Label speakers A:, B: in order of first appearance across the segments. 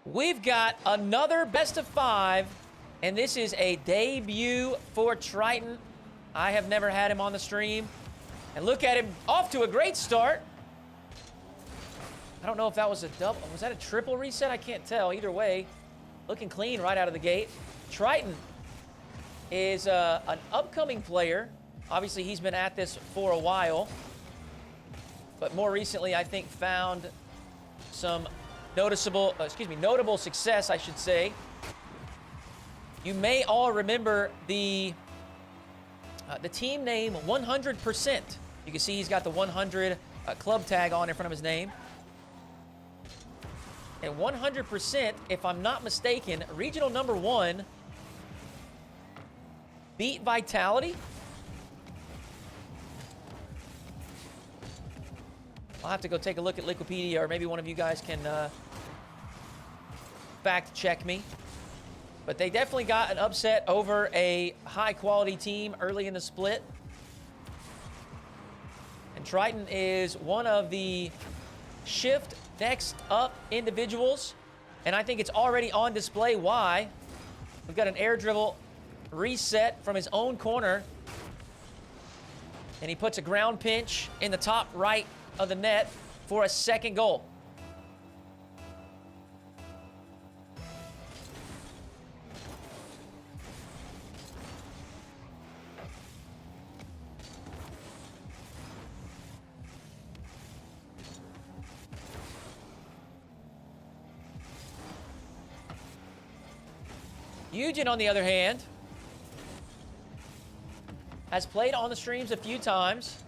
A: We've got another best of 5, and this is a debut for Triton. I have never had him on the stream. And look at him, off to a great start. I don't know if that was a double. Was that a triple reset? I can't tell. Either way, looking clean right out of the gate. Triton is an upcoming player. Obviously, he's been at this for a while. But more recently, I think, found some notable success, I should say. You may all remember the team name 100%. You can see he's got the 100 club tag on in front of his name. And 100%, if I'm not mistaken, regional number 1 beat Vitality. I'll have to go take a look at Wikipedia, or maybe one of you guys can fact check me. But they definitely got an upset over a high-quality team early in the split. And Triton is one of the shift next up individuals. And I think it's already on display why. We've got an air dribble reset from his own corner. And he puts a ground pinch in the top right of the net for a second goal. Yujin, on the other hand, has played on the streams a few times.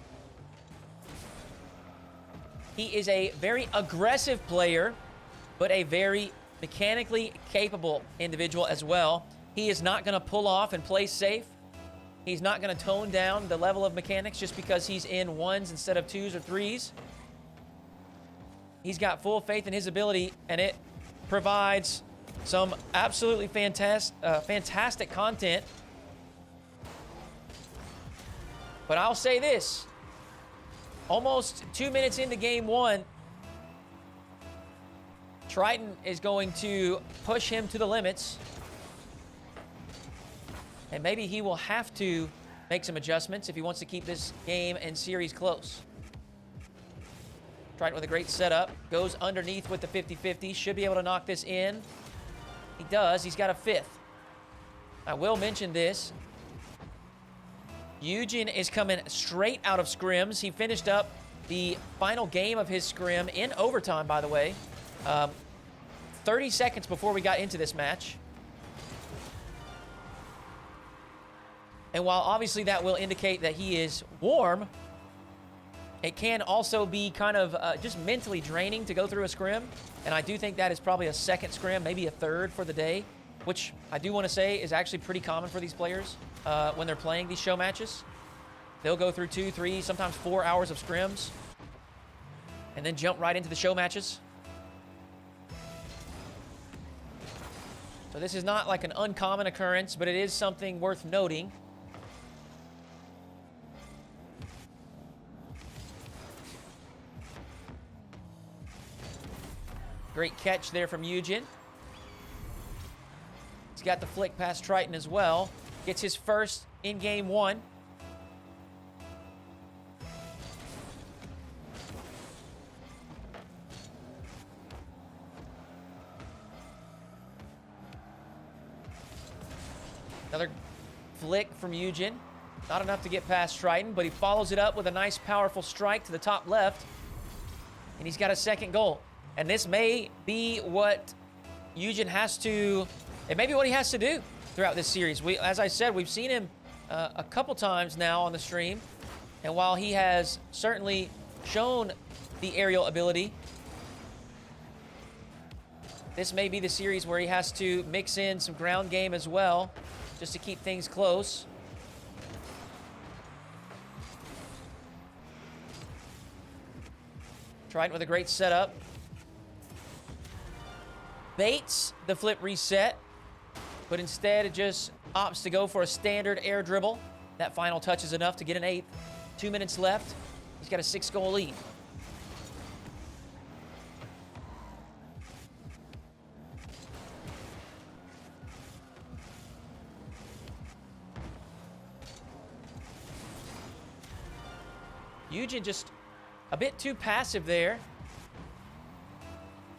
A: He is a very aggressive player, but a very mechanically capable individual as well. He is not going to pull off and play safe. He's not going to tone down the level of mechanics just because he's in ones instead of twos or threes. He's got full faith in his ability, and it provides some absolutely fantastic content. But I'll say this. Almost 2 minutes into game 1, Triton is going to push him to the limits. And maybe he will have to make some adjustments if he wants to keep this game and series close. Triton with a great setup. Goes underneath with the 50-50. Should be able to knock this in. He does. He's got a 5th. I will mention this. Yujin is coming straight out of scrims. He finished up the final game of his scrim in overtime, by the way. 30 seconds before we got into this match. And while obviously that will indicate that he is warm, it can also be kind of just mentally draining to go through a scrim. And I do think that is probably a second scrim, maybe a third for the day, which I do want to say is actually pretty common for these players when they're playing these show matches. They'll go through 2, 3, sometimes 4 hours of scrims and then jump right into the show matches. So this is not like an uncommon occurrence, but it is something worth noting. Great catch there from Yujin. He's got the flick past Triton as well. Gets his first in game 1. Another flick from Yujin. Not enough to get past Triton, but he follows it up with a nice, powerful strike to the top left. And he's got a second goal. And this may be what Yujin has to... It may be what he has to do throughout this series. As I said, we've seen him a couple times now on the stream. And while he has certainly shown the aerial ability, this may be the series where he has to mix in some ground game as well, just to keep things close. Triton with a great setup. Baits the flip reset, but instead it just opts to go for a standard air dribble. That final touch is enough to get an 8th. 2 minutes left. He's got a 6-goal lead. Yujin just a bit too passive there.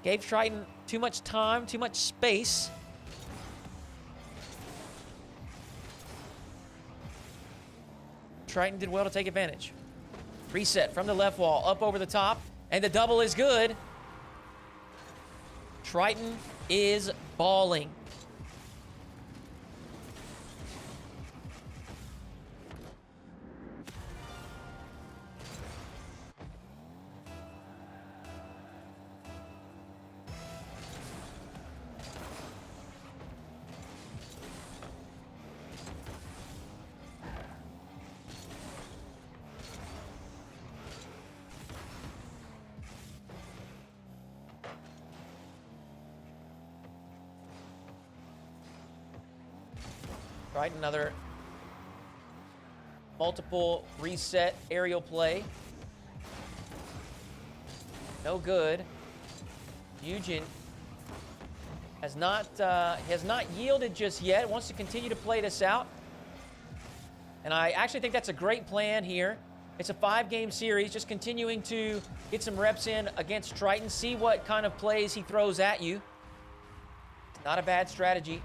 A: Gave Triton too much time, too much space. Triton did well to take advantage. Reset from the left wall, up over the top, and the double is good. Triton is balling. Right, another multiple reset aerial play. No good. Yujin has not yielded just yet. Wants to continue to play this out. And I actually think that's a great plan here. It's a 5-game series, just continuing to get some reps in against Triton, see what kind of plays he throws at you. Not a bad strategy.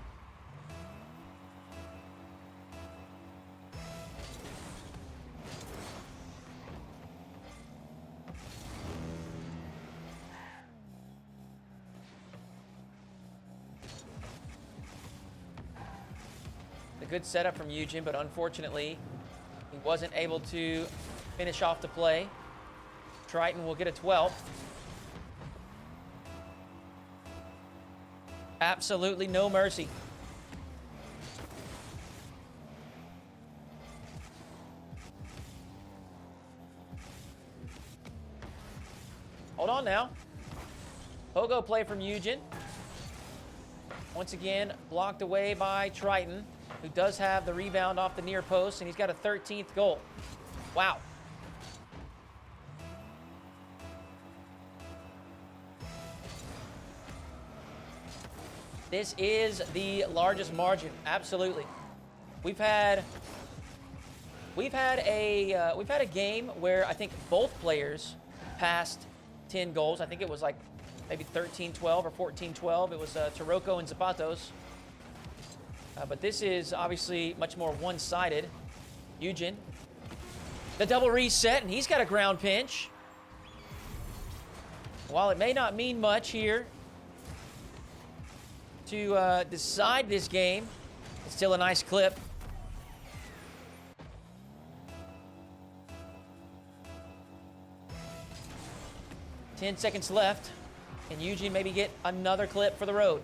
A: A good setup from Yujin, but unfortunately, he wasn't able to finish off the play. Triton will get a 12th. Absolutely no mercy. Hold on now. Pogo play from Yujin. Once again, blocked away by Triton, who does have the rebound off the near post, and he's got a 13th goal. Wow. This is the largest margin, absolutely. We've had a game where I think both players passed 10 goals. I think it was like maybe 13-12 or 14-12. It was Taroko and Zapatos. But this is obviously much more one-sided. Yujin, the double reset, and he's got a ground pinch. While it may not mean much here to decide this game, it's still a nice clip. Ten seconds left, and Yujin maybe get another clip for the road.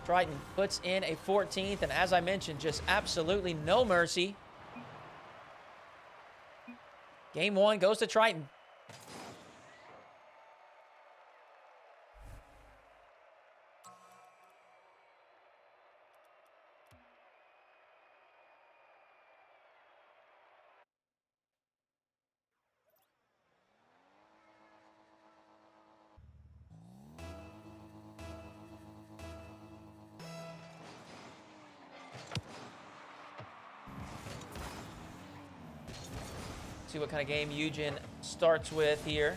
A: Triton puts in a 14th, and as I mentioned, just absolutely no mercy. Game 1 goes to Triton. See what kind of game Yujin starts with here.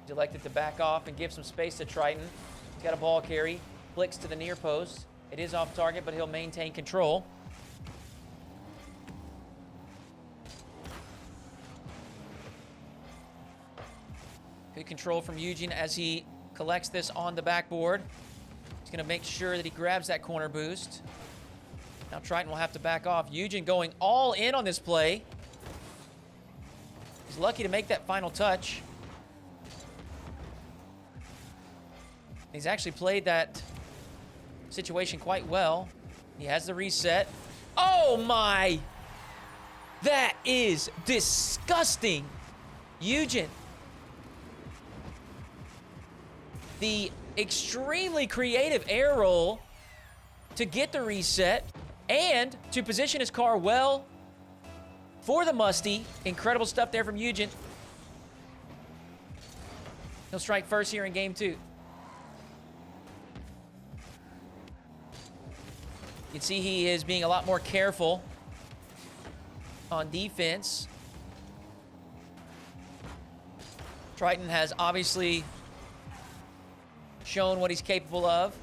A: He's elected to back off and give some space to Triton. He's got a ball carry, flicks to the near post. It is off target, but he'll maintain control. Good control from Yujin as he collects this on the backboard. He's going to make sure that he grabs that corner boost. Now Triton will have to back off. Yujin going all in on this play. He's lucky to make that final touch. He's actually played that situation quite well. He has the reset. Oh my! That is disgusting. Yujin. The extremely creative air roll to get the reset and to position his car well for the musty. Incredible stuff there from Yujin. He'll strike first here in game 2. You can see he is being a lot more careful on defense. Triton has obviously shown what he's capable of.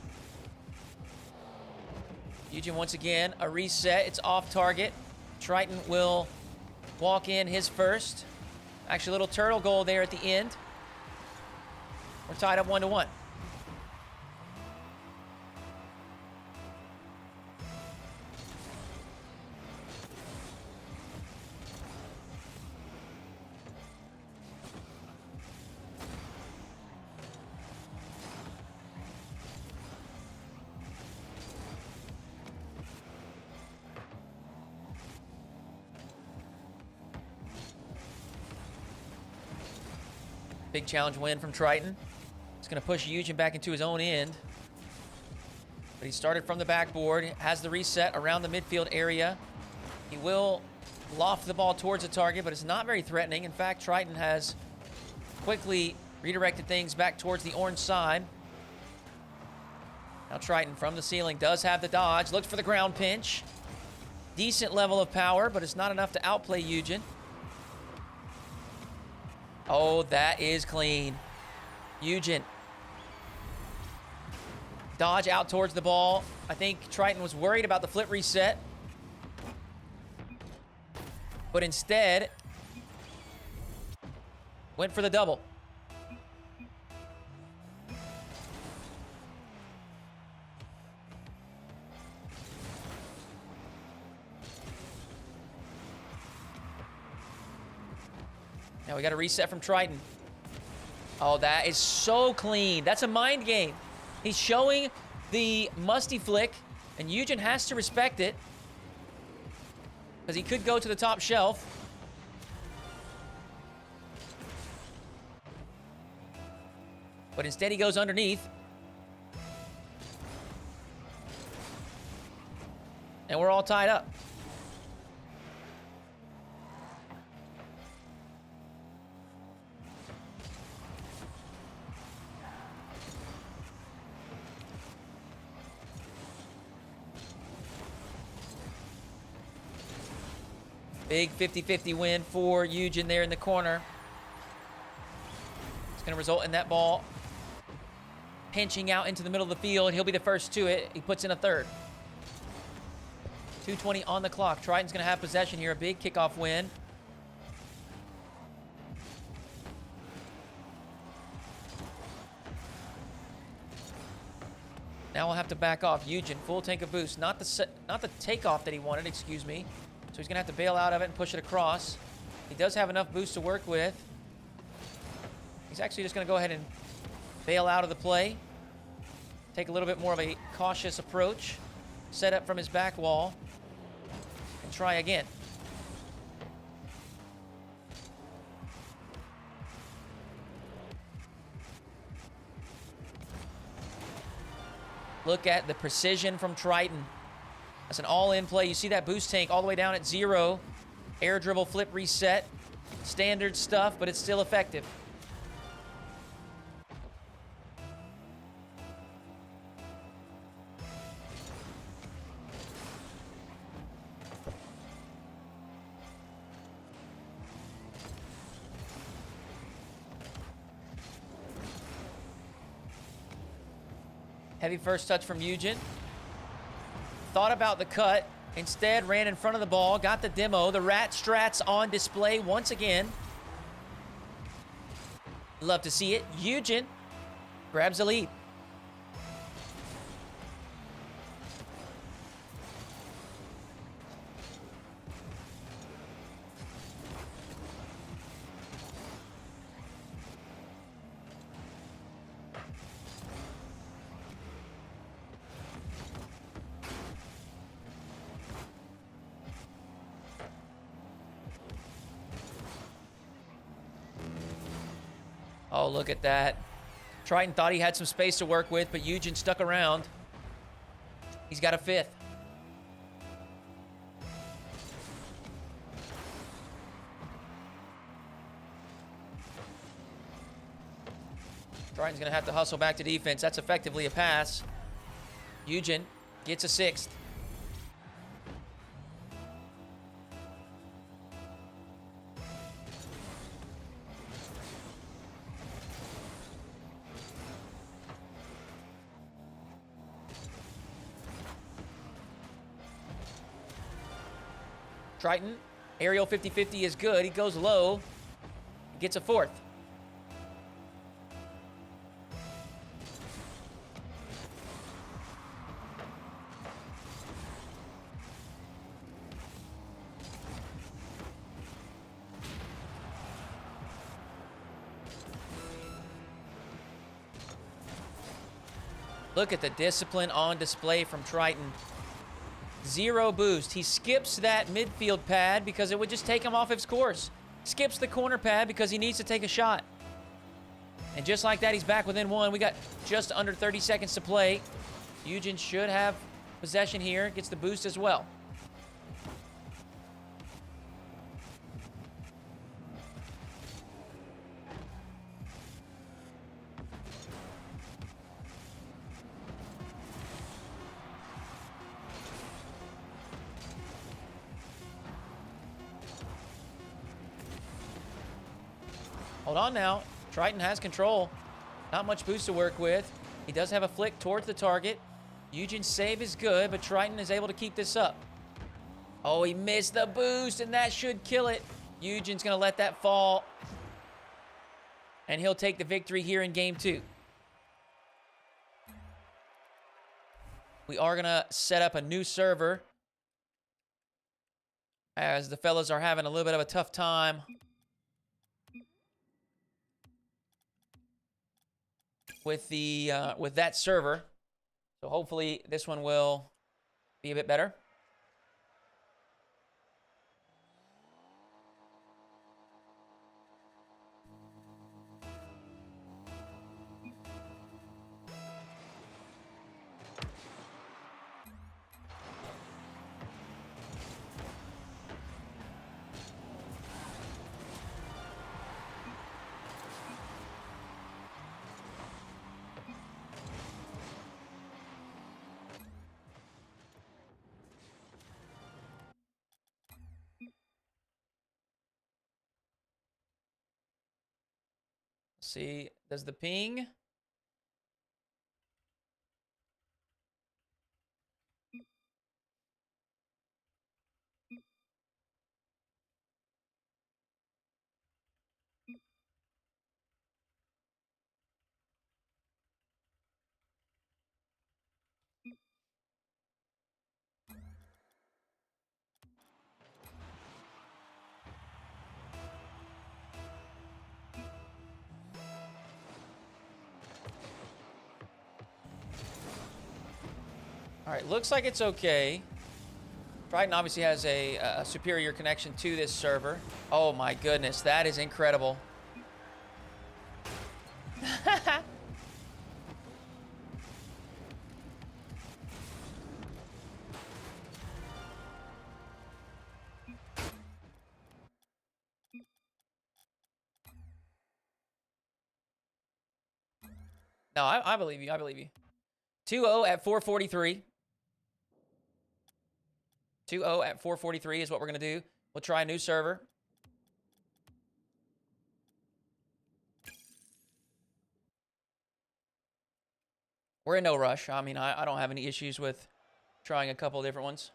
A: Yujin once again, a reset. It's off target. Triton will walk in his first. Actually, a little turtle goal there at the end. We're tied up 1-1. Big challenge win from Triton. It's going to push Yujin back into his own end. But he started from the backboard, has the reset around the midfield area. He will loft the ball towards the target, but it's not very threatening. In fact, Triton has quickly redirected things back towards the orange side. Now Triton from the ceiling does have the dodge. Looks for the ground pinch. Decent level of power, but it's not enough to outplay Yujin. Oh, that is clean. Yujin. Dodge out towards the ball. I think Triton was worried about the flip reset. But instead, went for the double. Now we got a reset from Triton. Oh, that is so clean. That's a mind game. He's showing the musty flick, and Yujin has to respect it because he could go to the top shelf. But instead he goes underneath. And we're all tied up. Big 50-50 win for Yujin there in the corner. It's going to result in that ball pinching out into the middle of the field. He'll be the first to it. He puts in a third. 2:20 on the clock. Triton's going to have possession here. A big kickoff win. Now we'll have to back off. Yujin, full tank of boost. Not the takeoff that he wanted, excuse me. So he's going to have to bail out of it and push it across. He does have enough boost to work with. He's actually just going to go ahead and bail out of the play. Take a little bit more of a cautious approach. Set up from his back wall. And try again. Look at the precision from Triton. That's an all-in play. You see that boost tank all the way down at 0. Air dribble, flip, reset. Standard stuff, but it's still effective. Heavy first touch from Yujin. Thought about the cut. Instead, ran in front of the ball. Got the demo. The rat strats on display once again. Love to see it. Yujin grabs the lead. Oh, look at that. Triton thought he had some space to work with, but Yujin stuck around. He's got a fifth. Triton's going to have to hustle back to defense. That's effectively a pass. Yujin gets a sixth. Triton, aerial 50-50 is good. He goes low, gets a fourth. Look at the discipline on display from Triton. 0 boost. He skips that midfield pad because it would just take him off his course. Skips the corner pad because he needs to take a shot. And just like that, he's back within 1. We got just under 30 seconds to play. Yujin should have possession here. Gets the boost as well. Hold on now. Triton has control. Not much boost to work with. He does have a flick towards the target. Yujin's save is good, but Triton is able to keep this up. Oh, he missed the boost, and that should kill it. Yujin's going to let that fall. And he'll take the victory here in game 2. We are going to set up a new server, as the fellas are having a little bit of a tough time with that server. So hopefully this one will be a bit better. See, does the ping? All right, looks like it's okay. Triton obviously has a superior connection to this server. Oh my goodness, that is incredible. No, I believe you. I believe you. 2-0 at 443. 2-0 at 443 is what we're going to do. We'll try a new server. We're in no rush. I mean, I don't have any issues with trying a couple of different ones.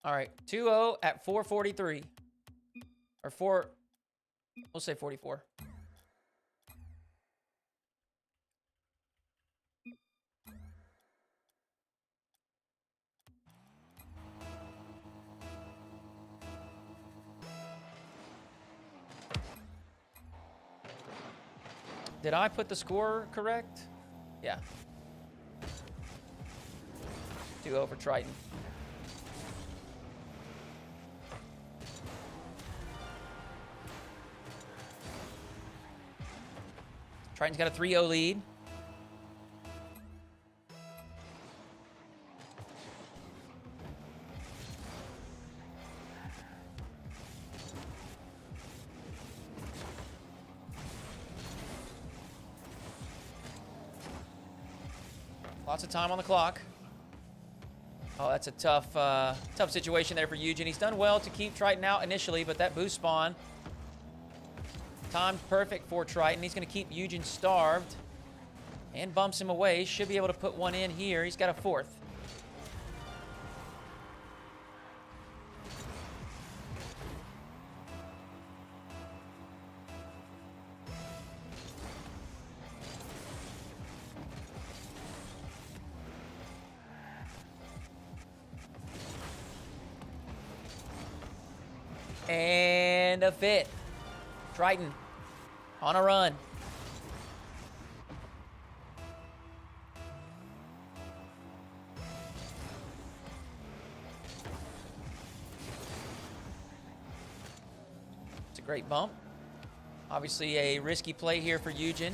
A: All right, 2-0 at 443. Or 4, we'll say 44. Did I put the score correct? Yeah. 2-0 for Triton. Triton's got a 3-0 lead. Lots of time on the clock. Oh, that's a tough situation there for Yujin. He's done well to keep Triton out initially, but that boost spawn timed perfect for Triton. He's going to keep Yujin starved and bumps him away. Should be able to put one in here. He's got a fourth. And a fit. Triton on a run. It's a great bump. Obviously a risky play here for Yujin.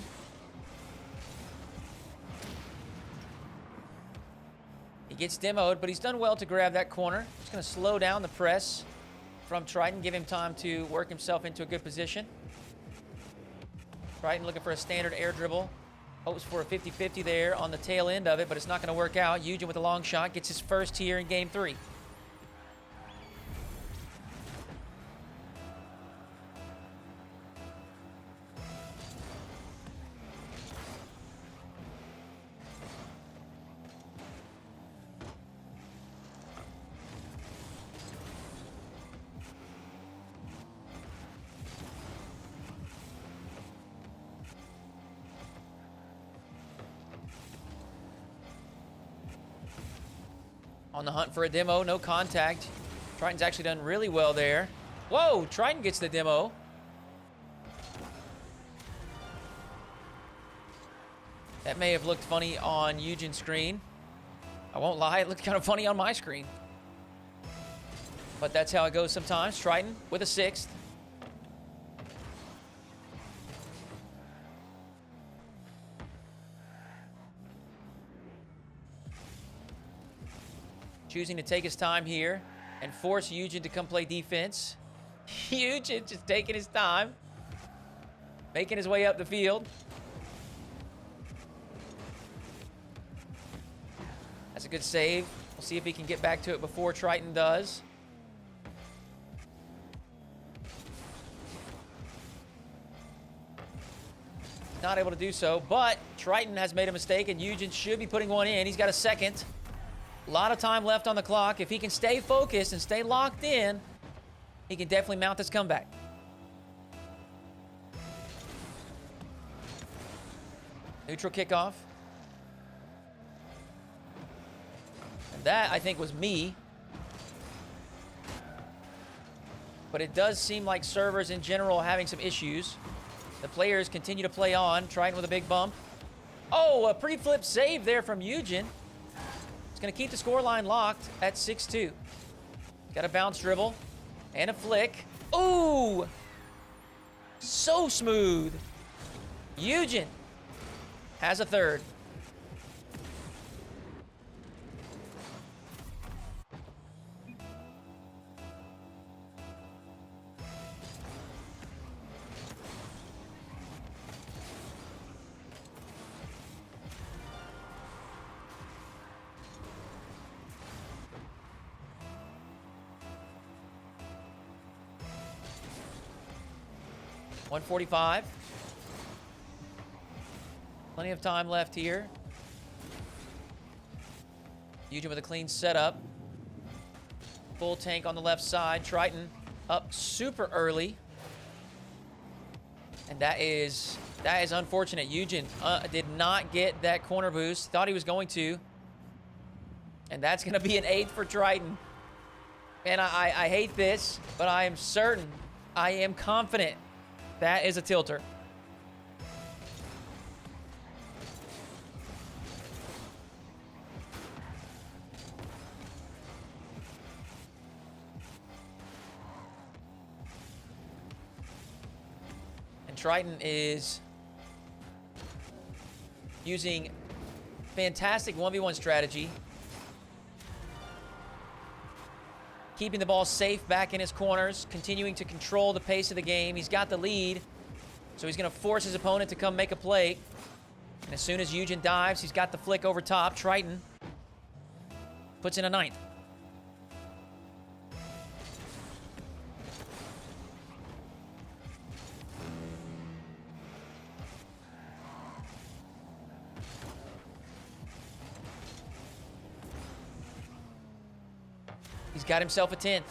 A: He gets demoed, but he's done well to grab that corner. He's going to slow down the press from Triton, give him time to work himself into a good position. Triton looking for a standard air dribble. Hopes for a 50-50 there on the tail end of it, but it's not going to work out. Yujin with a long shot gets his first here in game 3. On the hunt for a demo, no contact. Triton's actually done really well there. Whoa, Triton gets the demo. That may have looked funny on Yujin's screen. I won't lie, it looked kind of funny on my screen. But that's how it goes sometimes. Triton with a 6th. Choosing to take his time here and force Yujin to come play defense. Yujin just taking his time, making his way up the field. That's a good save. We'll see if he can get back to it before Triton does. Not able to do so, but Triton has made a mistake and Yujin should be putting one in. He's got a second. A lot of time left on the clock. If he can stay focused and stay locked in, he can definitely mount this comeback. Neutral kickoff. And that, I think, was me. But it does seem like servers in general are having some issues. The players continue to play on. Triton with a big bump. Oh, a pre-flip save there from Yujin. Going to keep the scoreline locked at 6-2. Got a bounce dribble and a flick. Ooh! So smooth. Yujin has a third. .145. Plenty of time left here. Yujin with a clean setup. Full tank on the left side. Triton up super early. And that is unfortunate. Yujin did not get that corner boost. Thought he was going to. And that's going to be an 8 for Triton. And I hate this, but I am certain, I am confident that is a tilter. And Triton is using fantastic 1v1 strategy. Keeping the ball safe back in his corners, continuing to control the pace of the game. He's got the lead, so he's going to force his opponent to come make a play. And as soon as Yujin dives, he's got the flick over top. Triton puts in a 9th. He's got himself a 10th.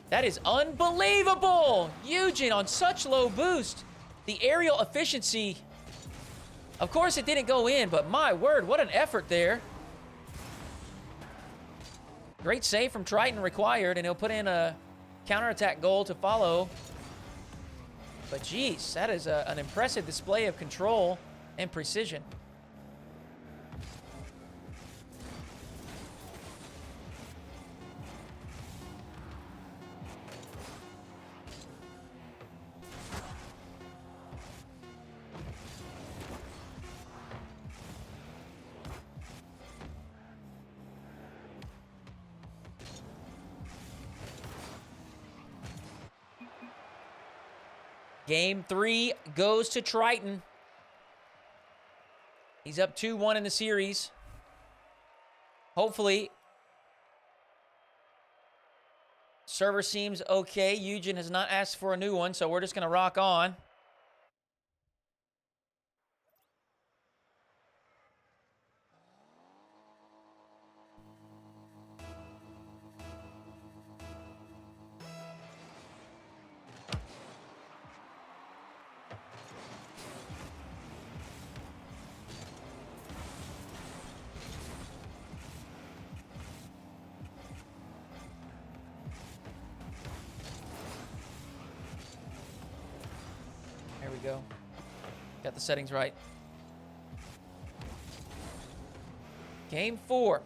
A: That is unbelievable! Yujin on such low boost. The aerial efficiency, of course it didn't go in, but my word, what an effort there. Great save from Triton required, and he'll put in a counterattack goal to follow. But geez, that is an impressive display of control and precision. Game 3 goes to Triton. He's up 2-1 in the series. Hopefully, server seems okay. Yujin has not asked for a new one, so we're just going to rock on. There we go. Got the settings right. Game 4.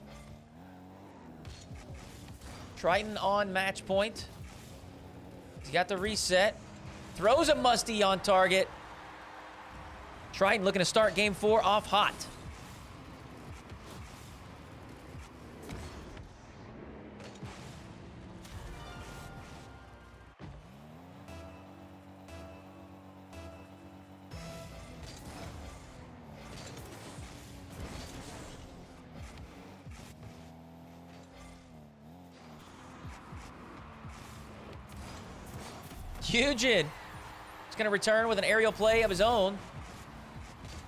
A: Triton on match point. He's got the reset. Throws a musty on target. Triton looking to start game 4 off hot. Yujin is going to return with an aerial play of his own.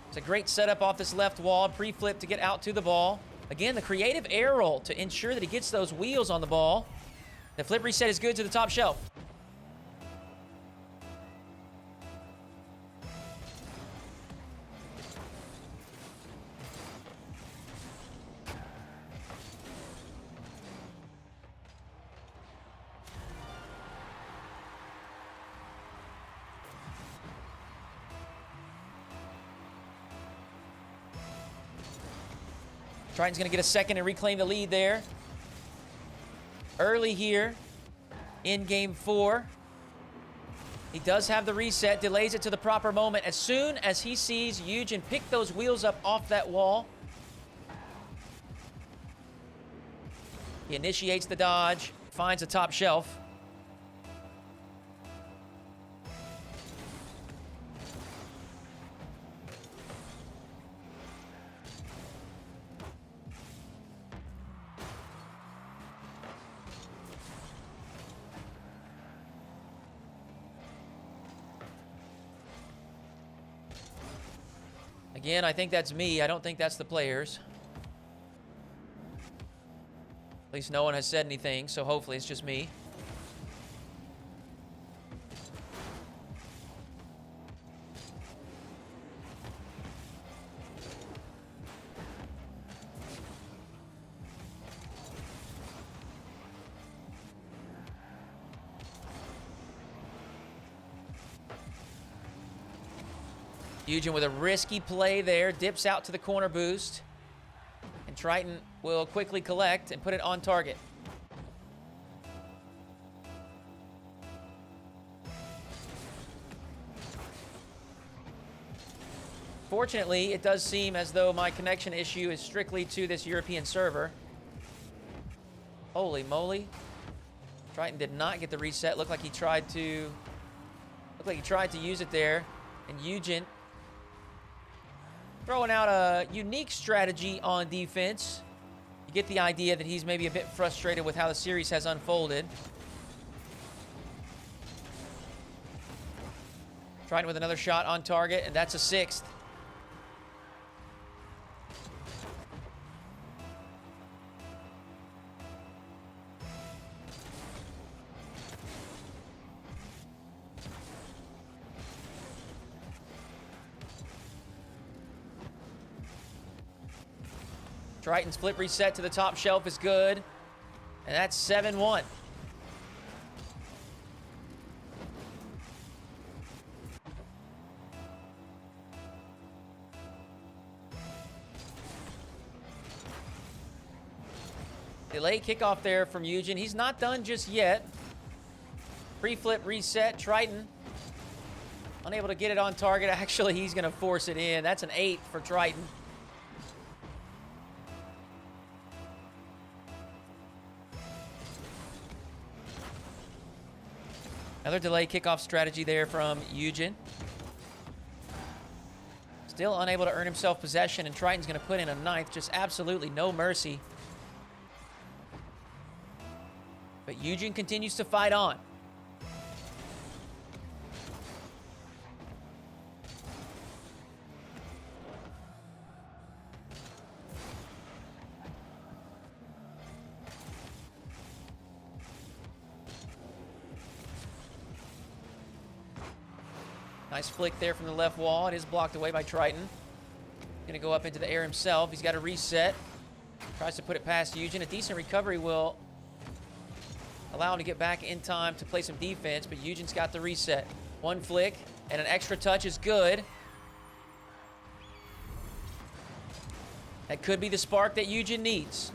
A: It's a great setup off this left wall. Pre-flip to get out to the ball. Again, the creative air roll to ensure that he gets those wheels on the ball. The flip reset is good to the top shelf. Triton's going to get a second and reclaim the lead there. Early here in game 4. He does have the reset, delays it to the proper moment. As soon as he sees Yujin pick those wheels up off that wall, he initiates the dodge, finds the top shelf. Again, I think that's me. I don't think that's the players. At least no one has said anything, so hopefully it's just me. Yujin with a risky play there, dips out to the corner boost. And Triton will quickly collect and put it on target. Fortunately, it does seem as though my connection issue is strictly to this European server. Holy moly. Triton did not get the reset. Looked like he tried to use it there. And Yujin throwing out a unique strategy on defense. You get the idea that he's maybe a bit frustrated with how the series has unfolded. Triton with another shot on target, and that's a 6th. Triton's flip reset to the top shelf is good. And that's 7-1. Delay kickoff there from Yujin. He's not done just yet. Pre-flip reset. Triton unable to get it on target. Actually, he's going to force it in. That's an 8 for Triton. Another delay kickoff strategy there from Yujin. Still unable to earn himself possession, and Triton's going to put in a 9th. Just absolutely no mercy. But Yujin continues to fight on. Nice flick there from the left wall. It is blocked away by Triton. Going to go up into the air himself. He's got a reset. Tries to put it past Yujin. A decent recovery will allow him to get back in time to play some defense, but Yujin's got the reset. One flick, and an extra touch is good. That could be the spark that Yujin needs.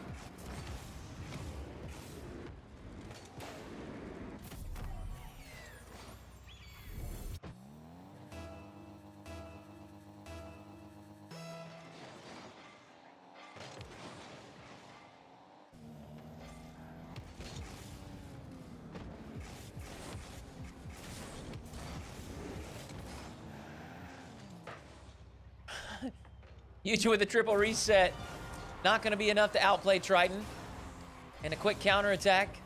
A: Yujin with a triple reset. Not going to be enough to outplay Triton. And a quick counterattack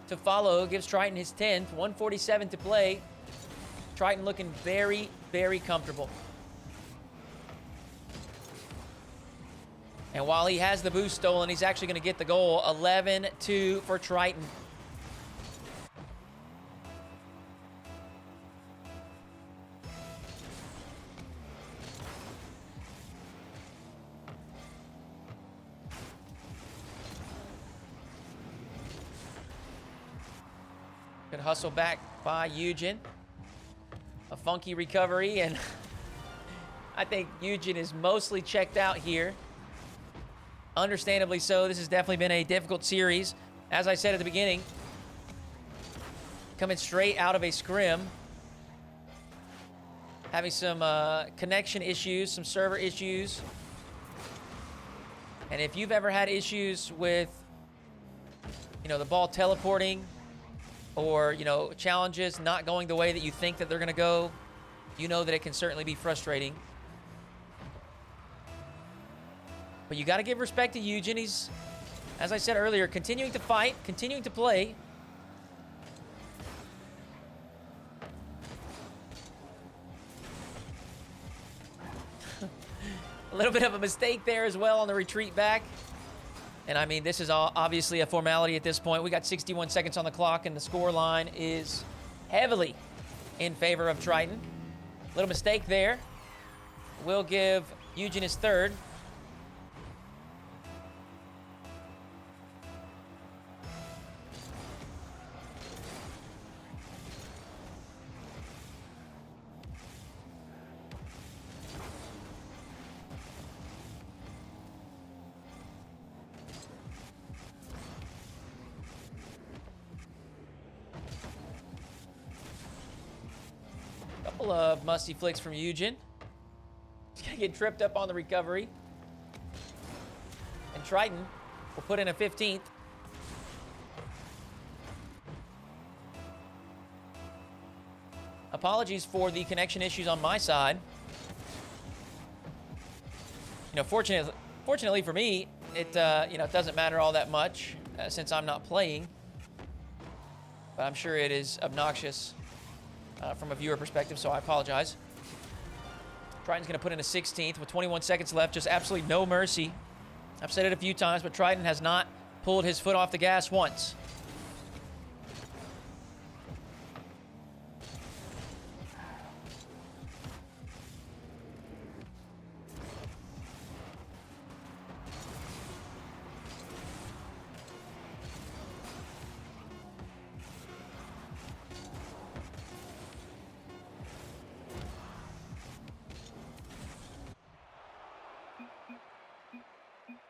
A: to follow gives Triton his 10th. 147 to play. Triton looking very, very comfortable. And while he has the boost stolen, he's actually going to get the goal. 11-2 for Triton. Good hustle back by Yujin. A funky recovery, and I think Yujin is mostly checked out here. Understandably so. This has definitely been a difficult series. As I said at the beginning, coming straight out of a scrim. Having some connection issues, some server issues. And if you've ever had issues with, the ball teleporting, or, challenges not going the way that you think that they're going to go, you know that it can certainly be frustrating. But you got to give respect to Yujin. He's, as I said earlier, continuing to fight, continuing to play. A little bit of a mistake there as well on the retreat back. And I mean, this is obviously a formality at this point. We got 61 seconds on the clock, and the score line is heavily in favor of Triton. Little mistake there. Will give Yujin his 3rd. couple of musty flicks from Yujin. He's going to get tripped up on the recovery. And Triton will put in a 15th. Apologies for the connection issues on my side. You know, fortunately for me, it doesn't matter all that much since I'm not playing. But I'm sure it is obnoxious from a viewer perspective, so I apologize. Triton's going to put in a 16th with 21 seconds left. Just absolutely no mercy. I've said it a few times, but Triton has not pulled his foot off the gas once.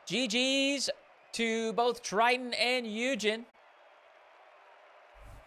A: GG's to both Triton and Yujin.